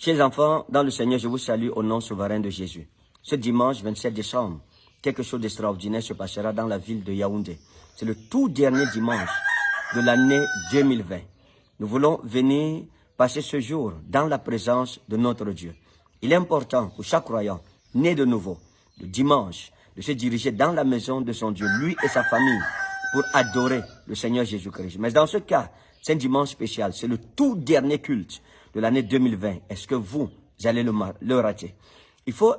Chers enfants, dans le Seigneur, je vous salue au nom souverain de Jésus. Ce dimanche 27 décembre, quelque chose d'extraordinaire se passera dans la ville de Yaoundé. C'est le tout dernier dimanche de l'année 2020. Nous voulons venir passer ce jour dans la présence de notre Dieu. Il est important pour chaque croyant, né de nouveau, le dimanche, de se diriger dans la maison de son Dieu, lui et sa famille, pour adorer le Seigneur Jésus-Christ. Mais dans ce cas, c'est un dimanche spécial, c'est le tout dernier culte de l'année 2020. Est-ce que vous allez le rater? Il faut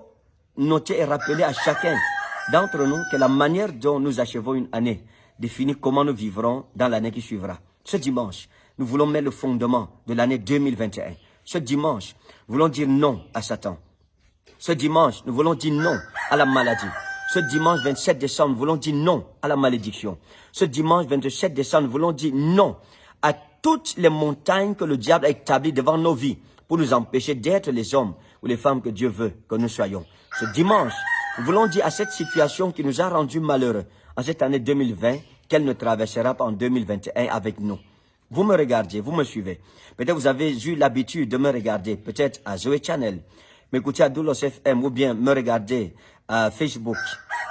noter et rappeler à chacun d'entre nous que la manière dont nous achevons une année définit comment nous vivrons dans l'année qui suivra. Ce dimanche, nous voulons mettre le fondement de l'année 2021. Ce dimanche, nous voulons dire non à Satan. Ce dimanche, nous voulons dire non à la maladie. Ce dimanche 27 décembre, nous voulons dire non à la malédiction. Ce dimanche 27 décembre, nous voulons dire non à toutes les montagnes que le diable a établies devant nos vies pour nous empêcher d'être les hommes ou les femmes que Dieu veut que nous soyons. Ce dimanche, nous voulons dire à cette situation qui nous a rendus malheureux en cette année 2020 qu'elle ne traversera pas en 2021 avec nous. Vous me regardez, vous me suivez. Peut-être vous avez eu l'habitude de me regarder, peut-être à Zoé Channel, m'écouter à Doulos FM ou bien me regarder à Facebook.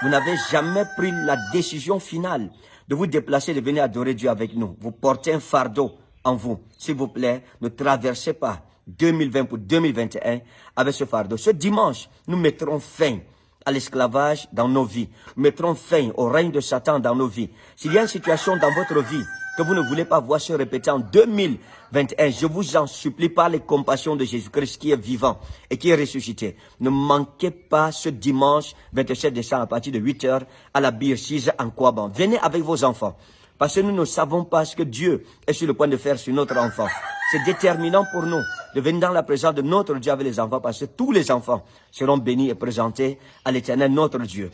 Vous n'avez jamais pris la décision finale de vous déplacer, de venir adorer Dieu avec nous. Vous portez un fardeau en vous. S'il vous plaît, ne traversez pas 2020 pour 2021 avec ce fardeau. Ce dimanche, nous mettrons fin à l'esclavage dans nos vies. Nous mettrons fin au règne de Satan dans nos vies. S'il y a une situation dans votre vie que vous ne voulez pas voir se répéter en 2021, je vous en supplie par les compassions de Jésus-Christ qui est vivant et qui est ressuscité. Ne manquez pas ce dimanche 27 décembre à partir de 8h à la Birsise en Kouaban. Venez avec vos enfants parce que nous ne savons pas ce que Dieu est sur le point de faire sur notre enfant. C'est déterminant pour nous de venir dans la présence de notre Dieu avec les enfants parce que tous les enfants seront bénis et présentés à l'Éternel notre Dieu.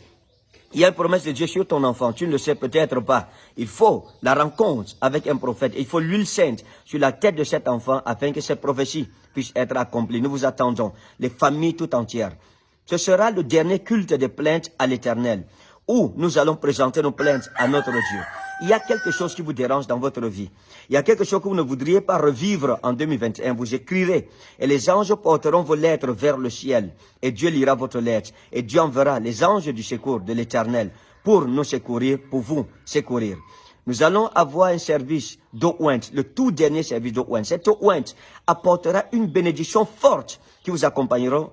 Il y a une promesse de Dieu sur ton enfant, tu ne le sais peut-être pas. Il faut la rencontre avec un prophète. Il faut l'huile sainte sur la tête de cet enfant afin que cette prophétie puisse être accomplie. Nous vous attendons, les familles tout entières. Ce sera le dernier culte des plaintes à l'Éternel, où nous allons présenter nos plaintes à notre Dieu. Il y a quelque chose qui vous dérange dans votre vie. Il y a quelque chose que vous ne voudriez pas revivre en 2021. Vous écrirez et les anges porteront vos lettres vers le ciel. Et Dieu lira votre lettre. Et Dieu enverra les anges du secours de l'Éternel pour nous secourir, pour vous secourir. Nous allons avoir un service d'eau ointe, le tout dernier service d'eau ointe. Cette eau ointe apportera une bénédiction forte qui vous accompagnera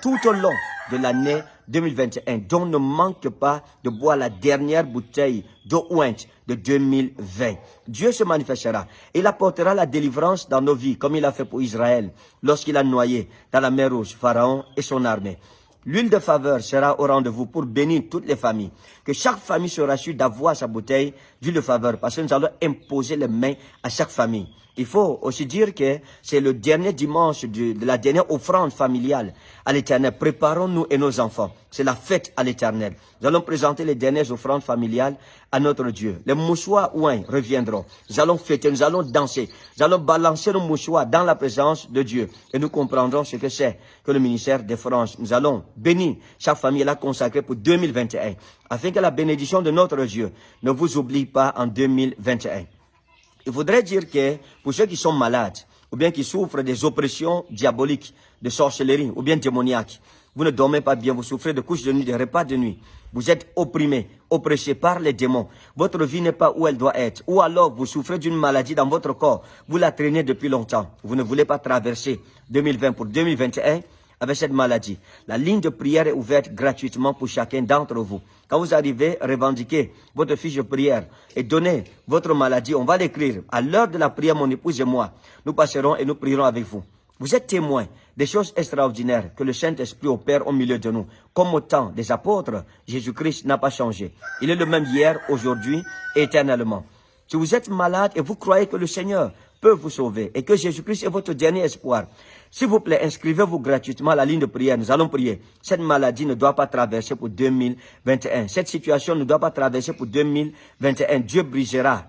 tout au long de l'année 2021. Donc ne manque pas de boire la dernière bouteille d'eau ointe de 2020. Dieu se manifestera. Il apportera la délivrance dans nos vies, comme il a fait pour Israël, lorsqu'il a noyé dans la mer Rouge Pharaon et son armée. L'huile de faveur sera au rendez-vous pour bénir toutes les familles. Que chaque famille sera sûre d'avoir sa bouteille d'huile de faveur parce que nous allons imposer les mains à chaque famille. Il faut aussi dire que c'est le dernier dimanche de la dernière offrande familiale à l'Éternel. Préparons-nous et nos enfants. C'est la fête à l'Éternel. Nous allons présenter les dernières offrandes familiales à notre Dieu. Les mouchoirs ouins reviendront. Nous allons fêter, nous allons danser. Nous allons balancer nos mouchoirs dans la présence de Dieu. Et nous comprendrons ce que c'est que le ministère des Franges. Nous allons bénir chaque famille là consacrée pour 2021. Afin que la bénédiction de notre Dieu ne vous oublie pas en 2021. Il faudrait dire que pour ceux qui sont malades, ou bien qui souffrent des oppressions diaboliques, de sorcellerie, ou bien démoniaques, vous ne dormez pas bien, vous souffrez de couches de nuit, de repas de nuit, vous êtes opprimés, oppressés par les démons, votre vie n'est pas où elle doit être, ou alors vous souffrez d'une maladie dans votre corps, vous la traînez depuis longtemps, vous ne voulez pas traverser 2020 pour 2021, avec cette maladie. La ligne de prière est ouverte gratuitement pour chacun d'entre vous. Quand vous arrivez, revendiquez votre fiche de prière et donnez votre maladie. On va l'écrire. À l'heure de la prière, mon épouse et moi, nous passerons et nous prierons avec vous. Vous êtes témoins des choses extraordinaires que le Saint-Esprit opère au milieu de nous. Comme au temps des apôtres, Jésus-Christ n'a pas changé. Il est le même hier, aujourd'hui et éternellement. Si vous êtes malade et vous croyez que le Seigneur peut vous sauver et que Jésus-Christ est votre dernier espoir, s'il vous plaît, inscrivez-vous gratuitement à la ligne de prière. Nous allons prier. Cette maladie ne doit pas traverser pour 2021. Cette situation ne doit pas traverser pour 2021. Dieu brisera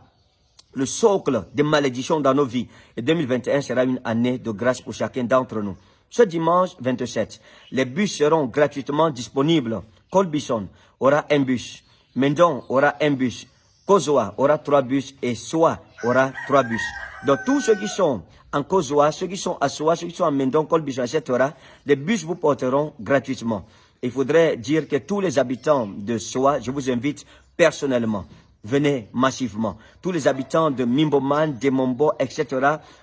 le socle des malédictions dans nos vies. Et 2021 sera une année de grâce pour chacun d'entre nous. Ce dimanche 27, les bus seront gratuitement disponibles. Colbison aura un bus. Mendon aura un bus. Kozoa aura 3 bus et Soa aura 3 bus. Donc tous ceux qui sont en Kozoa, ceux qui sont à Soa, ceux qui sont à Mendon, Kolbichon, etc., les bus vous porteront gratuitement. Il faudrait dire que tous les habitants de Soa, je vous invite personnellement, venez massivement. Tous les habitants de Mimboman, Demombo, etc.,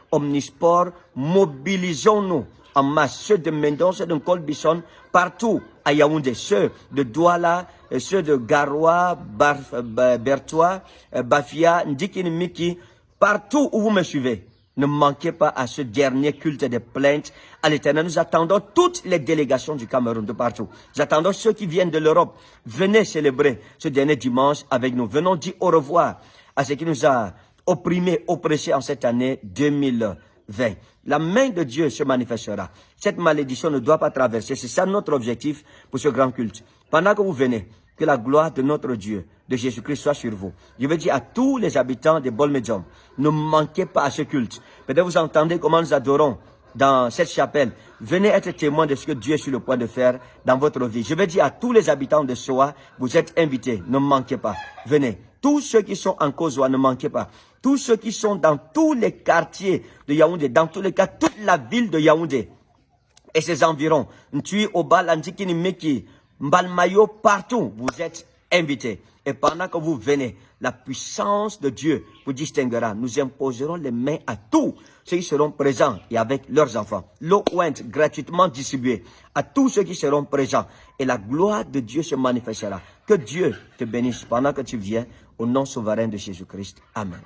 Omnisport, mobilisons-nous en masse. Ceux de Mendon, ceux de Kolbichon, partout à Yaoundé, ceux de Douala, ceux de Garoua, Bertois, Bafia, Ndikinimiki, partout où vous me suivez. Ne manquez pas à ce dernier culte des plaintes à l'Éternel. Nous attendons toutes les délégations du Cameroun de partout. Nous attendons ceux qui viennent de l'Europe. Venez célébrer ce dernier dimanche avec nous. Venons dire au revoir à ce qui nous a opprimés, oppressés en cette année 2020. La main de Dieu se manifestera. Cette malédiction ne doit pas traverser. C'est ça notre objectif pour ce grand culte. Pendant que vous venez, que la gloire de notre Dieu, de Jésus-Christ, soit sur vous. Je veux dire à tous les habitants de Bolmedium, ne manquez pas à ce culte. Peut-être vous entendez comment nous adorons dans cette chapelle. Venez être témoin de ce que Dieu est sur le point de faire dans votre vie. Je veux dire à tous les habitants de Soa, vous êtes invités, ne manquez pas. Venez. Tous ceux qui sont en Kozoa, ne manquez pas. Tous ceux qui sont dans tous les quartiers de Yaoundé, dans tous les cas, toute la ville de Yaoundé et ses environs, Ntui, Obal, Antikini, Meki, Mbalmayo, partout, vous êtes invités. Et pendant que vous venez, la puissance de Dieu vous distinguera. Nous imposerons les mains à tous ceux qui seront présents et avec leurs enfants. L'eau ointe gratuitement distribuée à tous ceux qui seront présents. Et la gloire de Dieu se manifestera. Que Dieu te bénisse pendant que tu viens au nom souverain de Jésus-Christ. Amen.